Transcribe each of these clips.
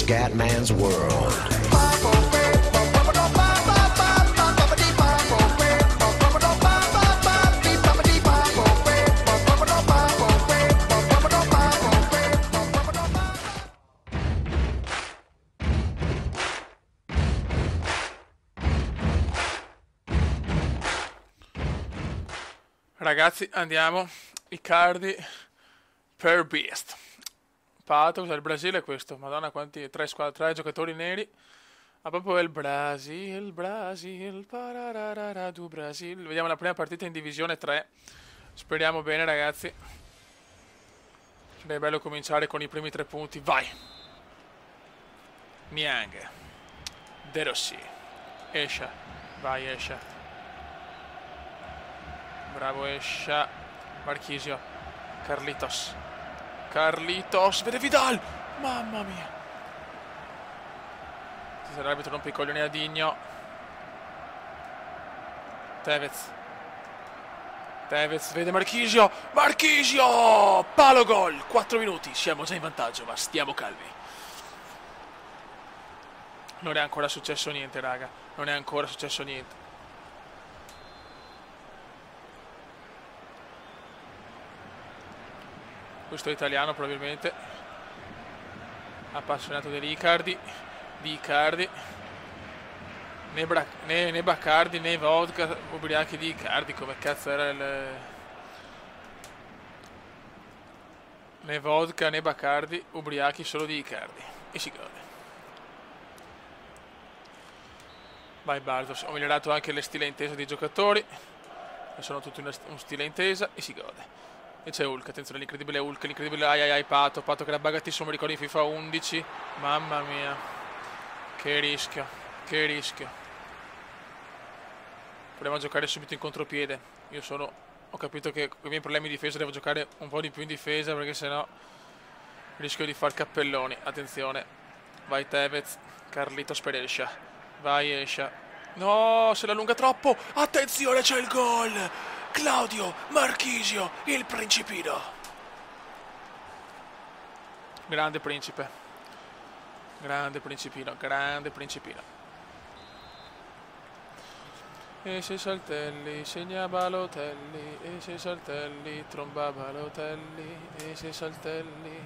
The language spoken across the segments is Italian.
Scatman's World. Ragazzi, andiamo. Icardi per Beast. Pato, il Brasile è questo. Madonna, quanti tre giocatori neri. Ma proprio il Brasil, pararara du Brasil. Vediamo la prima partita in divisione 3. Speriamo bene, ragazzi. È bello cominciare con i primi 3 punti. Vai. Niang. De Rossi. Escia. Vai, Escia. Bravo Escia. Marchisio. Carlitos. Vede Vidal. Mamma mia. Se l'arbitro rompe i coglioni a Digno. Tevez vede Marchisio. Palo gol. 4 minuti. Siamo già in vantaggio, ma stiamo calmi. Non è ancora successo niente, raga. Non è ancora successo niente. Questo è italiano probabilmente. Appassionato di Icardi. Né Bacardi né vodka ubriachi di Icardi. Come cazzo era il... Né vodka né Bacardi ubriachi solo di Icardi. E si gode. Vai Bardos. Ho migliorato anche le stile intesa dei giocatori. Sono tutti un stile intesa e si gode. E c'è Hulk, attenzione, l'incredibile Hulk, l'incredibile ai Pato che era buggatissimo, mi ricordo in FIFA 11. Mamma mia. Che rischio. Proviamo a giocare subito in contropiede. Ho capito che con i miei problemi di difesa devo giocare un po' di più in difesa, perché sennò rischio di far cappelloni. Attenzione. Vai Tevez. Carlitos per Escia. Vai Escia. No, se la allunga troppo. Attenzione, c'è il gol. Claudio Marchisio, il principino. Grande principe. Grande principino. E se Saltelli segna Balotelli, e se Saltelli tromba Balotelli, e se Saltelli.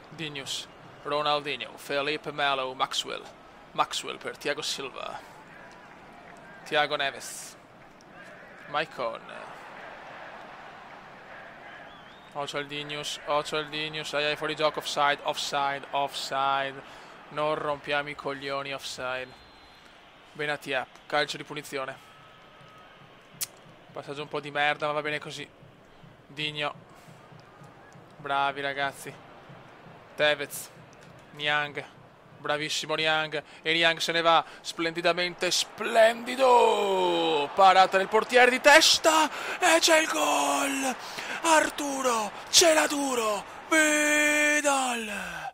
Dignos, Ronaldinho, Felipe Melo, Maxwell per Thiago Silva. Thiago Neves. Maicon. Occhio al Dignos, ai fuori gioco, offside. Non rompiamo i coglioni, offside. Benatia, calcio di punizione. Passaggio un po' di merda, ma va bene così. Digno. Bravi ragazzi. Tevez. Niang. Bravissimo Niang. E Niang se ne va splendidamente. Splendido. Parata del portiere di testa. E c'è il gol. Arturo. Ce l'ha duro. Vidal.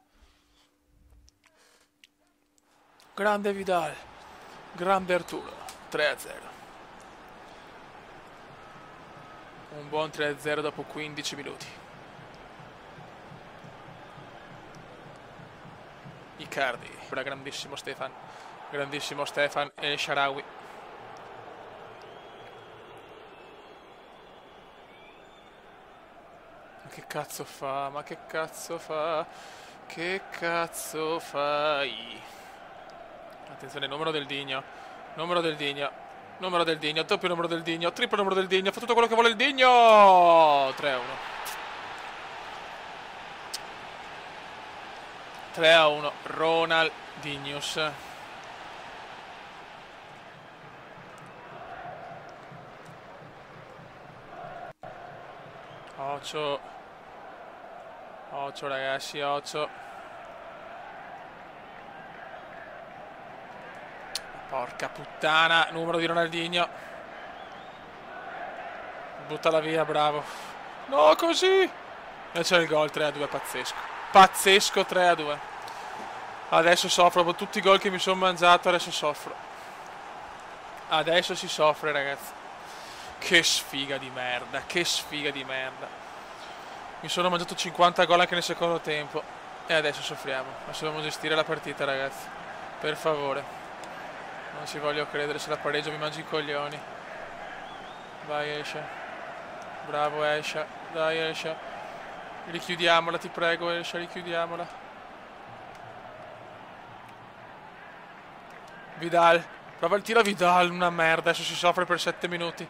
Grande Vidal. Grande Arturo. 3-0. Un buon 3-0 dopo 15 minuti. Icardi, grandissimo Stefan e El Shaarawy. Ma che cazzo fa? Che cazzo fai? Attenzione, numero del Digno, doppio numero del Digno, triplo numero del Digno, fa tutto quello che vuole il Digno. 3-1. 3-1, Ronaldinhos. Occhio ragazzi, occhio. Porca puttana, numero di Ronaldinho. Buttala via, bravo. No, così. E c'è il gol, 3-2, pazzesco 3-2. Adesso soffro, dopo tutti i gol che mi sono mangiato, adesso soffro. Adesso si soffre, ragazzi. Che sfiga di merda. Mi sono mangiato 50 gol anche nel secondo tempo. E adesso soffriamo. Adesso dobbiamo gestire la partita, ragazzi. Per favore. Non ci voglio credere, se la pareggio mi mangi i coglioni. Vai Escia. Bravo Escia. Dai Escia. Richiudiamola, ti prego Escia, richiudiamola. Vidal. Prova il tiro a Vidal, una merda. Adesso si soffre per 7 minuti.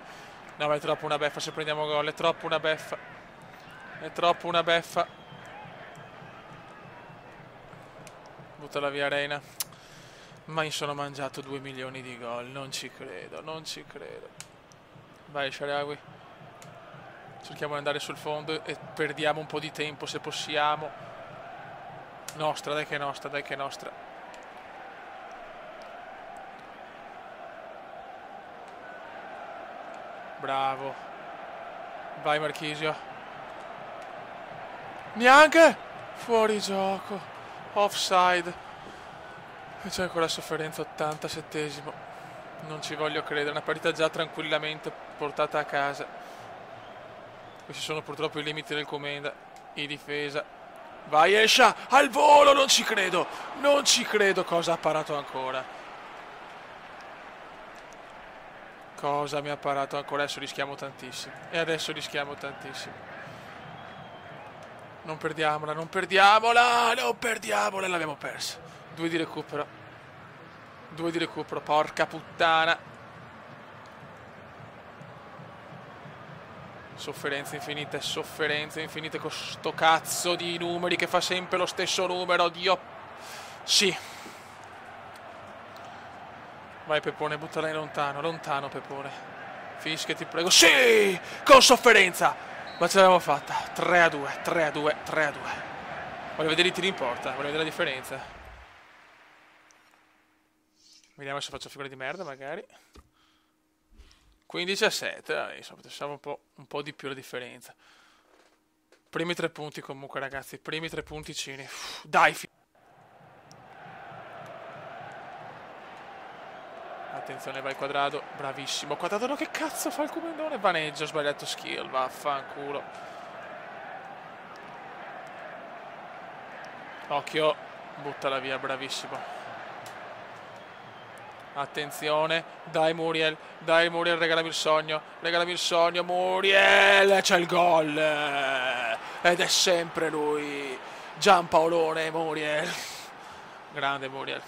No, ma è troppo una beffa se prendiamo gol. È troppo una beffa. È troppo una beffa. Buttala via Reina. Ma mi sono mangiato 2 milioni di gol. Non ci credo, non ci credo. Vai Shaarawy. Cerchiamo di andare sul fondo e perdiamo un po' di tempo se possiamo. Nostra, dai che è nostra, dai che è nostra. Bravo. Vai Marchisio. Neanche. Fuori gioco. Offside. E c'è ancora sofferenza, 87esimo. Non ci voglio credere. Una partita già tranquillamente portata a casa. Questi sono purtroppo i limiti del Comenda. In difesa. Vai Escia. Al volo. Non ci credo. Non ci credo. Cosa ha parato ancora? Cosa mi ha parato ancora? Adesso rischiamo tantissimo. E adesso rischiamo tantissimo. Non perdiamola, non perdiamola, non perdiamola. L'abbiamo persa. 2 di recupero. 2 di recupero, porca puttana. Sofferenze infinite con sto cazzo di numeri che fa sempre lo stesso numero. Dio. Sì. Vai Pepone, buttala in lontano, lontano Pepone. Fischia, ti prego. Sì! Con sofferenza! Ma ce l'abbiamo fatta. 3-2, 3-2, 3-2. Voglio vedere i tiri in porta, voglio vedere la differenza. Vediamo se faccio figura di merda magari. 15-7, insomma, pensavo un po' di più la differenza. Primi 3 punti comunque ragazzi, primi 3 punticini. Dai, attenzione, vai Quadrado, bravissimo. Quadrado, no, che cazzo fa il comandone? Vaneggia, ho sbagliato skill, vaffanculo. Occhio, buttala via, bravissimo. Attenzione, dai Muriel, regalami il sogno, Muriel, c'è il gol, ed è sempre lui, Giampaolone Muriel, grande Muriel,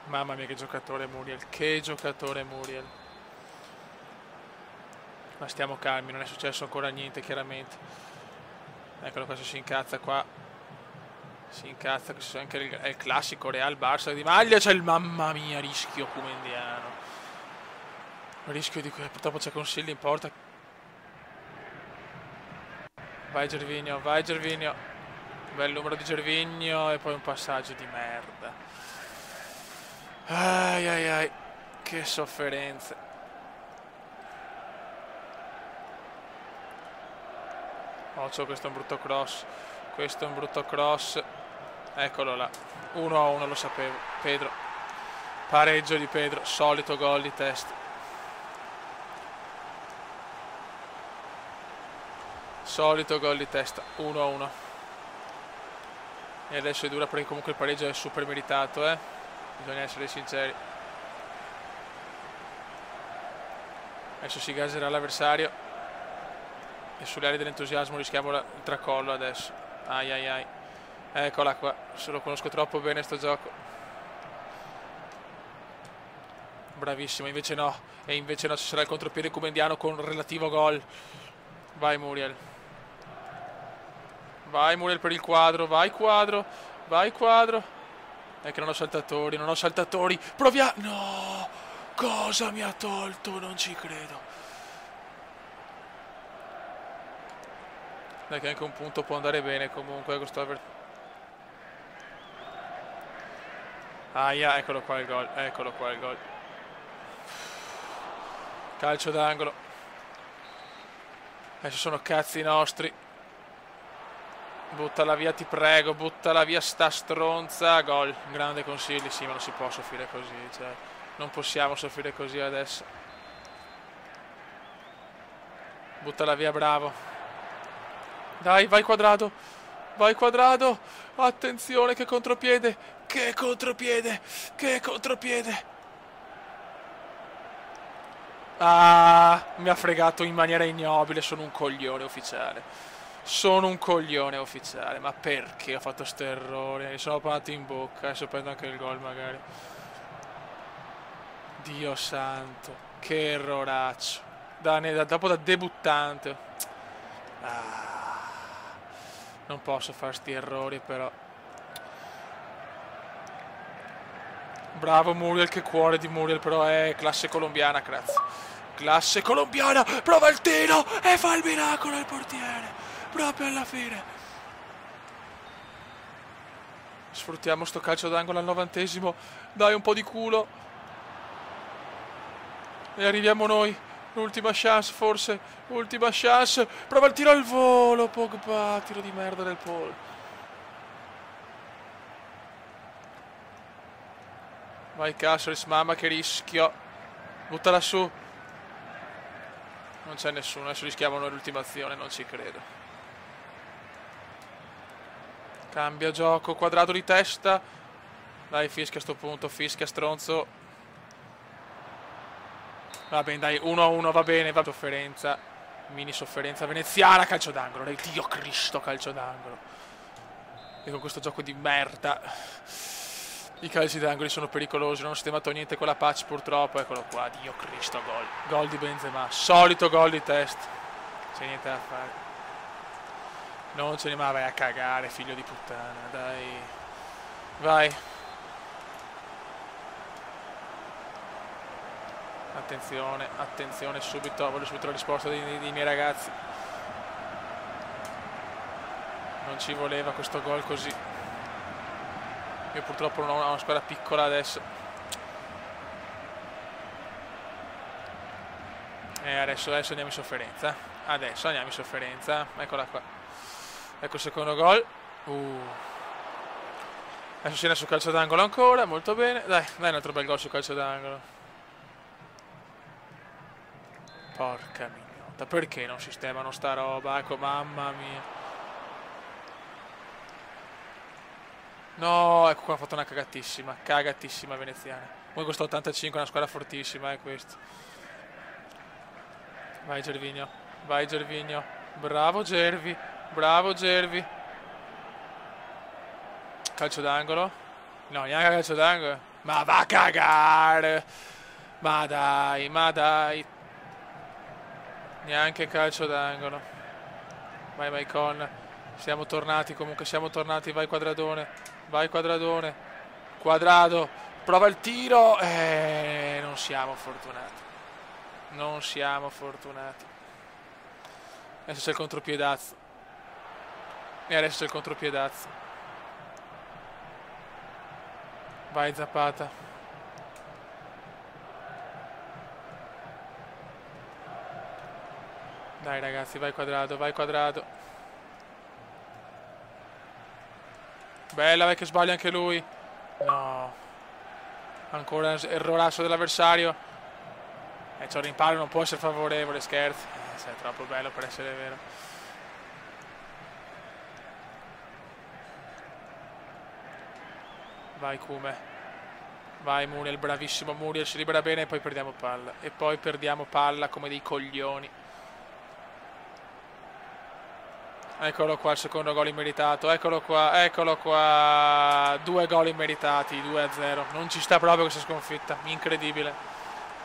mamma mia che giocatore Muriel, ma stiamo calmi, non è successo ancora niente chiaramente, eccolo qua se si incazza qua. Si incazza, questo è anche il classico Real Barça di maglia, c'è il mamma mia rischio comendiano. Rischio di cui purtroppo c'è Consigli in porta. Vai Gervinho, bel numero di Gervinho e poi un passaggio di merda. Ai ai ai, che sofferenze. Occhio, questo è un brutto cross. Eccolo là, 1-1, lo sapevo. Pedro, pareggio di Pedro, solito gol di testa. Solito gol di testa, 1-1. E adesso è dura perché comunque il pareggio è super meritato, bisogna essere sinceri. Adesso si gaserà l'avversario. E sulle ali dell'entusiasmo rischiamo il tracollo adesso. Ai ai ai. Eccola qua, se lo conosco troppo bene sto gioco. Bravissimo, invece no. E invece no, ci sarà il contropiede comendiano con relativo gol. Vai Muriel. Vai Muriel per il quadro, vai quadro. È che non ho saltatori, Proviamo. No! Cosa mi ha tolto? Non ci credo. Dai che anche un punto può andare bene comunque questo avversario. Aia, eccolo qua il gol. Calcio d'angolo. Adesso sono cazzi nostri. Buttala via, ti prego, buttala via sta stronza. Gol, grande Consigli, sì, ma non si può soffrire così, cioè, non possiamo soffrire così adesso. Buttala via, bravo. Dai, vai Quadrado. Vai Quadrado. Attenzione, che contropiede. Che contropiede. Che contropiede. Ah, mi ha fregato in maniera ignobile. Sono un coglione ufficiale. Sono un coglione ufficiale. Ma perché ho fatto sto errore? Mi sono parlato in bocca. Adesso prendo anche il gol magari. Dio santo. Che erroraccio. Dopo da debuttante. Ah, non posso fare sti errori però. Bravo Muriel, che cuore di Muriel, però è classe colombiana, grazie. Classe colombiana, prova il tiro e fa il miracolo il portiere. Proprio alla fine. Sfruttiamo sto calcio d'angolo al 90°. Dai, un po' di culo. E arriviamo noi. L'ultima chance forse. Ultima chance. Prova il tiro al volo. Pogba. Tiro di merda del Paul. Vai Cáceres, mamma che rischio. Buttala su. Non c'è nessuno. Adesso rischiamo noi l'ultima azione. Non ci credo. Cambia gioco. Quadrado di testa. Dai, fischia a sto punto. Fischia stronzo. Va bene, dai, 1-1, va bene, va sofferenza. Mini sofferenza veneziana, calcio d'angolo. Dai, Dio Cristo, calcio d'angolo. E con questo gioco di merda i calci d'angoli sono pericolosi. Non ho sistemato niente con la patch purtroppo. Eccolo qua, Dio Cristo, gol. Gol di Benzema, solito gol di testa. C'è niente da fare. Non ce ne ma vai a cagare, figlio di puttana, dai. Vai. Attenzione, attenzione subito, voglio subito la risposta dei miei ragazzi. Non ci voleva questo gol così. Io purtroppo non ho una squadra piccola adesso. E adesso andiamo in sofferenza. Adesso andiamo in sofferenza. Eccola qua. Ecco il secondo gol. Adesso si è su calcio d'angolo ancora, molto bene. Dai, un altro bel gol su calcio d'angolo. Porca mignota, perché non sistemano sta roba? Ecco, mamma mia. No, ecco qua ha fatto una cagatissima veneziana. Comunque questo 85 è una squadra fortissima, è questo. Vai Gervinho, vai Gervinho. Bravo Gervi, bravo Gervi. Calcio d'angolo. No, neanche calcio d'angolo. Ma va a cagare. Ma dai, ma dai. Neanche calcio d'angolo. Vai Maicon. Siamo tornati comunque, siamo tornati. Vai Quadradone. Vai Quadradone. Quadrado. Prova il tiro. Non siamo fortunati. Non siamo fortunati. Adesso c'è il contropiedazzo. E adesso c'è il contropiedazzo. Vai Zapata. Dai ragazzi, vai Quadrado, vai Quadrado. Bella, vai che sbaglia anche lui. No. Ancora errorasso dell'avversario. C'è un rimpallo, non può essere favorevole, scherzi. È troppo bello per essere vero. Vai Kume. Vai Muriel, bravissimo Muriel, si libera bene e poi perdiamo palla. E poi perdiamo palla come dei coglioni. Eccolo qua il secondo gol immeritato, eccolo qua, 2 gol immeritati, 2-0, non ci sta proprio questa sconfitta, incredibile,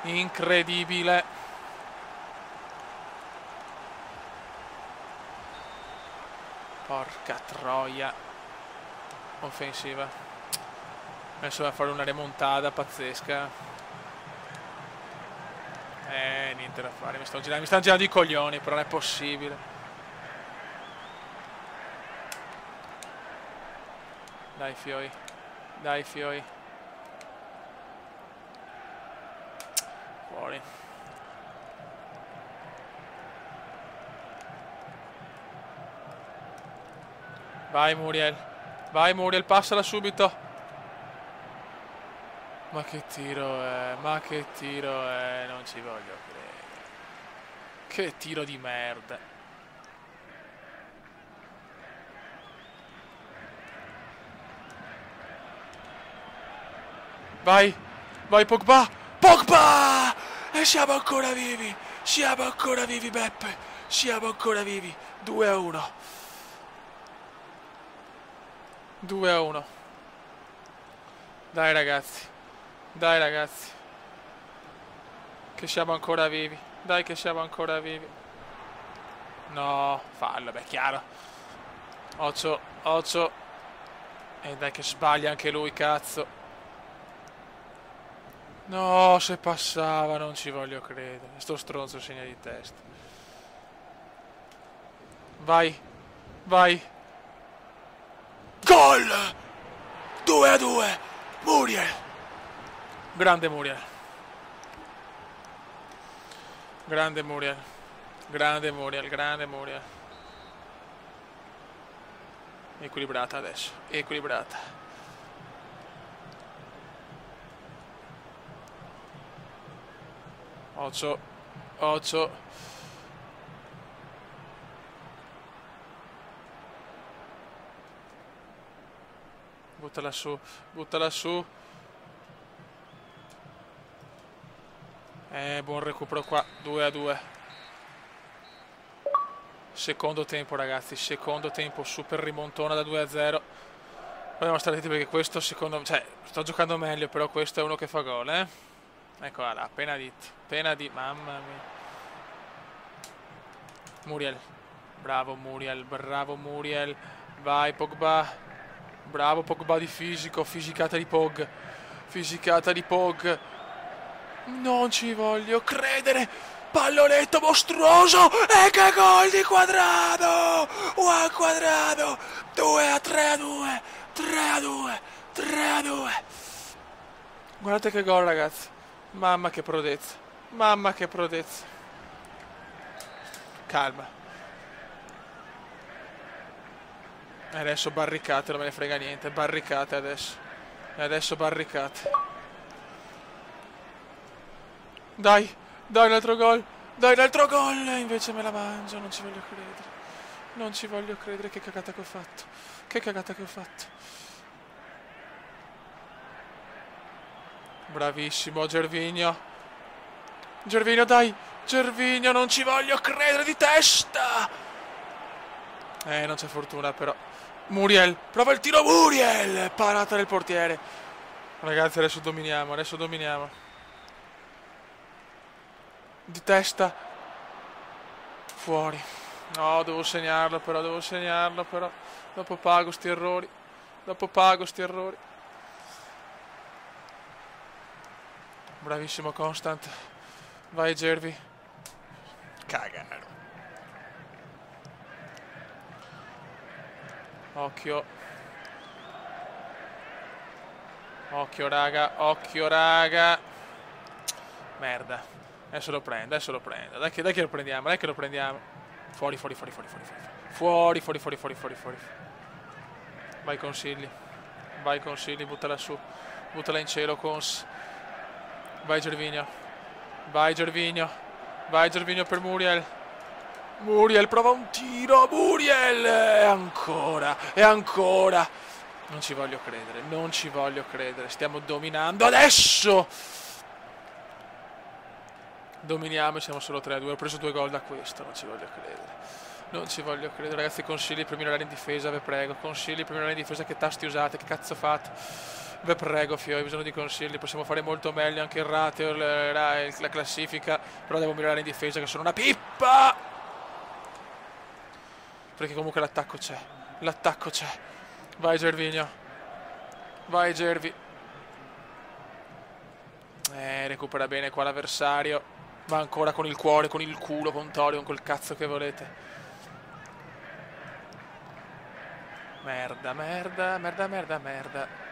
incredibile. Porca troia, offensiva, adesso va a fare una remontata pazzesca, niente da fare, mi stanno girando i coglioni, però non è possibile. Dai Fioi, dai Fioi. Fuori. Vai Muriel, passala subito. Ma che tiro è, non ci voglio credere. Che tiro di merda. Vai, vai Pogba. Pogba! E siamo ancora vivi. Siamo ancora vivi, Beppe. Siamo ancora vivi. 2-1. 2-1. Dai ragazzi. Dai ragazzi. Che siamo ancora vivi. Dai che siamo ancora vivi. No, fallo, beh, chiaro. Occhio, occhio. E dai che sbaglia anche lui, cazzo. No, se passava, non ci voglio credere. Sto stronzo segna di testa. Vai, vai. Gol! 2-2. Muriel. Grande Muriel. Grande Muriel. Grande Muriel, grande Muriel. Equilibrata adesso, equilibrata. Occhio, occhio. Buttala su, buttala su. Buon recupero qua, 2-2. Secondo tempo ragazzi, secondo tempo, super rimontona da 2-0. Dobbiamo stare attenti perché questo secondo me, cioè, sto giocando meglio, però questo è uno che fa gol, Eccola là, appena detto, mamma mia. Muriel, bravo Muriel, vai Pogba, bravo Pogba di fisico, fisicata di Pog, non ci voglio credere, pallonetto mostruoso, e che gol di Quadrado, Juan Quadrado, 2-3-2, 3-2, 3-2, guardate che gol ragazzi. Mamma che prodezza. Mamma che prodezza. Calma. E adesso barricate, non me ne frega niente. Barricate adesso. E adesso barricate. Dai. Dai un altro gol. Dai un altro gol. E invece me la mangio. Non ci voglio credere. Non ci voglio credere. Che cagata che ho fatto. Che cagata che ho fatto. Bravissimo Gervinho. Gervinho dai. Gervinho non ci voglio credere di testa. Non c'è fortuna però. Muriel. Prova il tiro Muriel. Parata del portiere. Ragazzi adesso dominiamo. Adesso dominiamo. Di testa. Fuori. No devo segnarlo però. Devo segnarlo però. Dopo pago sti errori. Dopo pago sti errori. Bravissimo Constant. Vai Gervi. Cagare. Occhio. Occhio raga. Occhio raga. Merda. Adesso lo prendo. Adesso lo prendo. Dai che lo prendiamo. Dai che lo prendiamo. Fuori, fuori, fuori, fuori, fuori, fuori. Fuori, fuori, fuori, fuori, fuori, fuori. Vai Consigli. Vai Consigli. Buttala su. Buttala in cielo Cons. Vai Gervinho. Vai Gervinho. Vai Gervinho per Muriel. Muriel prova un tiro. Muriel. E ancora. E ancora. Non ci voglio credere. Non ci voglio credere. Stiamo dominando adesso. Dominiamo e siamo solo 3-2. Ho preso 2 gol da questo. Non ci voglio credere. Non ci voglio credere. Ragazzi consigli per migliorare in difesa. Vi prego. Consigli per migliorare in difesa. Che tasti usate. Che cazzo fate? Vi prego, fio, ho bisogno di consigli. Possiamo fare molto meglio anche il ratio, la classifica. Però devo migliorare in difesa, che sono una pippa. Perché comunque l'attacco c'è. L'attacco c'è. Vai Gervinho. Vai Gervi. Recupera bene qua l'avversario. Va ancora con il cuore, con il culo, con Tori, con quel cazzo che volete. Merda, merda, merda, merda, merda.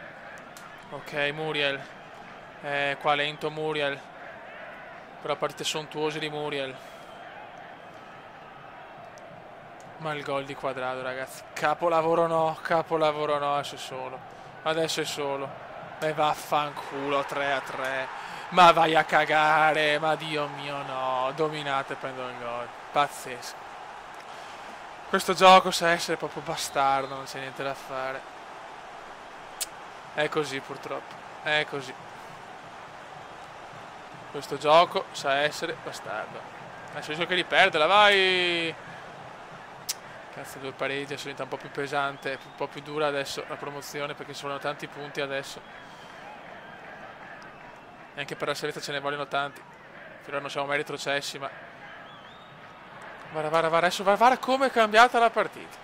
Ok, Muriel. Qua lento Muriel. Però partite sontuose di Muriel. Ma il gol di Quadrado, ragazzi. Capolavoro no, adesso è solo. Adesso è solo. E vaffanculo, 3-3. Ma vai a cagare, ma Dio mio no. Dominate e prendo il gol. Pazzesco. Questo gioco sa essere proprio bastardo, non c'è niente da fare. È così purtroppo, è così. Questo gioco sa essere bastardo. Adesso rischio che riperderla, vai! Cazzo, 2 pareggi, adesso diventa un po' più pesante, un po' più dura adesso la promozione perché ci vogliono tanti punti adesso. E anche per la salvezza ce ne vogliono tanti. Finora non siamo mai retrocessi, ma... Vara, adesso vara come è cambiata la partita.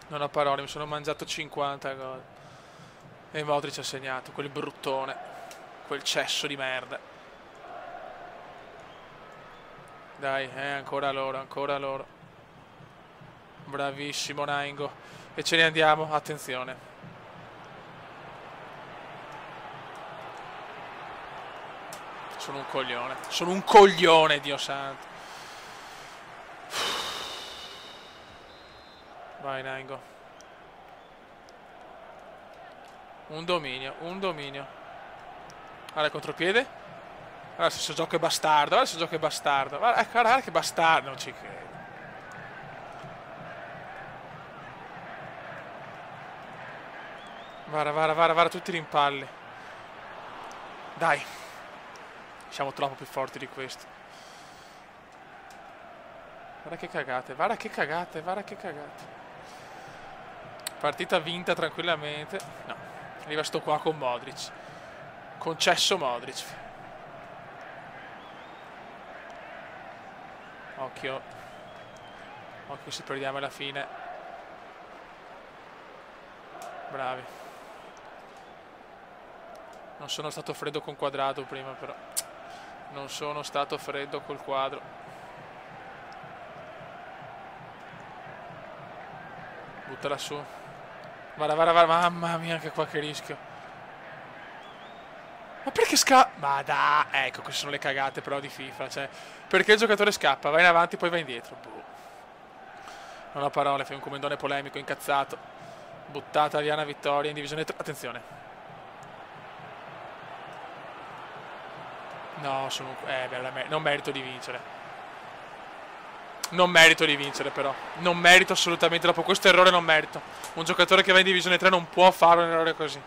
Non ho parole, mi sono mangiato 50 gol. E Modric ha segnato, quel bruttone, quel cesso di merda. Dai, ancora loro. Bravissimo Naingo. E ce ne andiamo, attenzione. Sono un coglione, Dio santo. Vai Naingo. Un dominio. Guarda il contropiede. Guarda se questo gioco è bastardo. Guarda che bastardo. Non ci credo. Vara, tutti i rimpalli. Dai. Siamo troppo più forti di questo. Guarda che cagate. Partita vinta tranquillamente. No. Arriva sto qua con Modric. Concesso Modric. Occhio se perdiamo alla fine. Bravi. Non sono stato freddo con Quadrado prima però. Non sono stato freddo col quadro. Buttala su. Vara. Mamma mia che qua che rischio. Ma perché scappa? Ma dai. Ecco, queste sono le cagate però di FIFA. Cioè, perché il giocatore scappa, va in avanti poi va indietro. Boh. Non ho parole, fai un commendone polemico, incazzato. Buttata via una vittoria in divisione 3. Attenzione. No, non merito di vincere. Non merito di vincere però. Non merito assolutamente. Dopo questo errore non merito. Un giocatore che va in divisione 3 non può fare un errore così.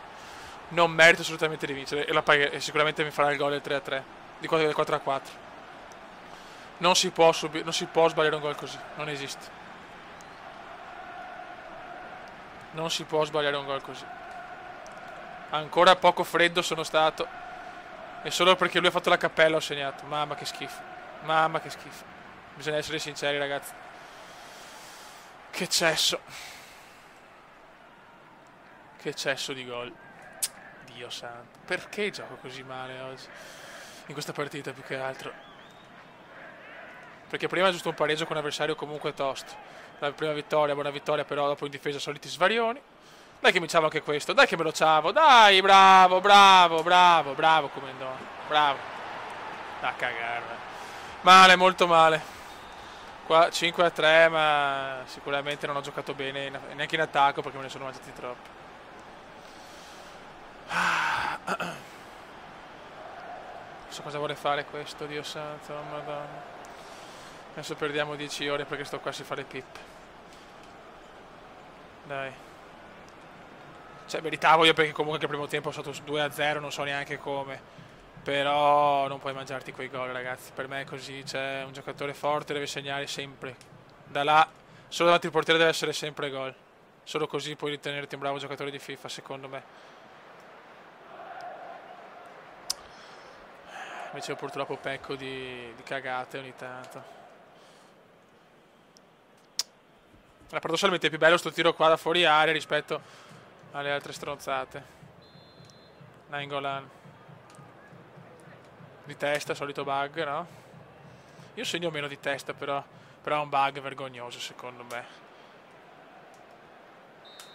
Non merito assolutamente di vincere. E sicuramente mi farà il gol del 3-3. Di 4-4. Non si può sbagliare un gol così. Non esiste. Non si può sbagliare un gol così. Ancora poco freddo sono stato. E solo perché lui ha fatto la cappella ho segnato. Mamma che schifo. Bisogna essere sinceri ragazzi. Che cesso di gol. Dio santo. Perché gioco così male oggi? In questa partita più che altro. Perché prima è giusto un pareggio con un avversario comunque tosto. La prima vittoria, buona vittoria, però dopo in difesa soliti svarioni. Dai che vinciamo anche questo, dai che me lo ciavo, dai, bravo, commendone, bravo. Da cagare. Male, molto male. Qua 5-3, ma sicuramente non ho giocato bene, neanche in attacco perché me ne sono mangiati troppi. Non so cosa vuole fare questo, Dio santo, madonna. Adesso perdiamo 10 ore perché sto qua si fa le pippe. Dai. Cioè meritavo io perché comunque anche il primo tempo è stato 2-0, non so neanche come. Però non puoi mangiarti quei gol ragazzi, per me è così, c'è un giocatore forte deve segnare sempre. Da là, solo davanti al portiere deve essere sempre gol. Solo così puoi ritenerti un bravo giocatore di FIFA secondo me. Invece io purtroppo pecco di cagate ogni tanto. Paradossalmente è più bello sto tiro qua da fuori area rispetto alle altre stronzate. Nainggolan di testa, solito bug, no? Io segno meno di testa però è un bug vergognoso secondo me.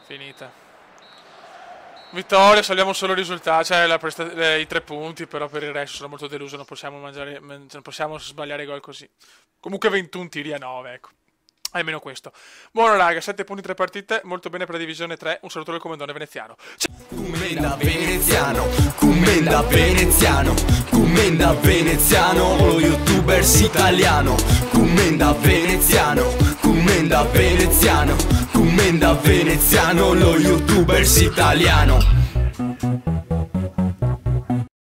Finita. Vittoria, salviamo solo il risultato, cioè i 3 punti, però per il resto sono molto deluso, non possiamo sbagliare gol così. Comunque 21 tiri a 9, ecco. Almeno questo. Buono raga, 7 punti 3 partite, molto bene per la divisione 3. Un saluto del commendone veneziano. Commenda veneziano, lo youtubers italiano. Commenda veneziano, lo youtubers italiano.